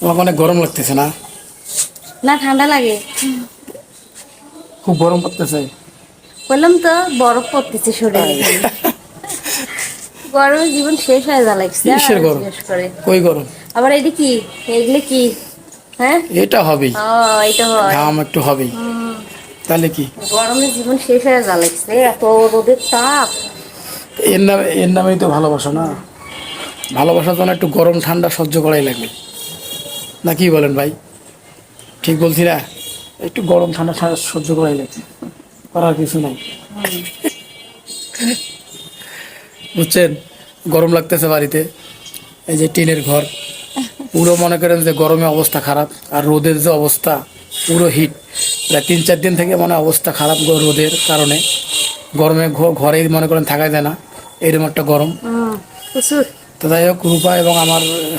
তোমাকে অনেক গরম লাগতেছে না? না ঠান্ডা লাগে। খুব গরম পড়তেছে। বললাম তো বরফ পড়তেছে শরীরে খালি। গরমে জীবন শেষ হয়ে যা লাগছে কিসের আর গরম? জিজ্ঞেস করে। কই গরম? আবার এটি কি, এগুলো কি? হ্যাঁ, এটা হবেই, ও এটা হয়। ঘাম একটু হবেই। তাহলে কি? গরমে জীবন শেষ হয়ে যা লাগছে, এত রোদের তাপ। এর নামেই তো ভালোবাসা না? ভালোবাসার জন্য একটু গরম ঠান্ডা সহ্য করাই লাগবে, না কি বলেন ভাই? ঠিক বলছি না? একটু গরম ঠান্ডা সহ্য করাই লাগবে, করার কিছু নাই। বুঝছেন? গরম লাগতেছে বাড়িতে, এই যে টিনের ঘর, পুরো মনে করেন যে গরমে অবস্থা খারাপ, আর রোদের যে অবস্থা পুরো হিট। প্রায় 3-4 দিন থেকে মানে অবস্থা খারাপ রোদের কারণে। গরমে ঘরেই মনে করেন থাকা যায় না, এরকম একটা গরম। প্রচুর। তো যাই হোক, রূপা এবং আমার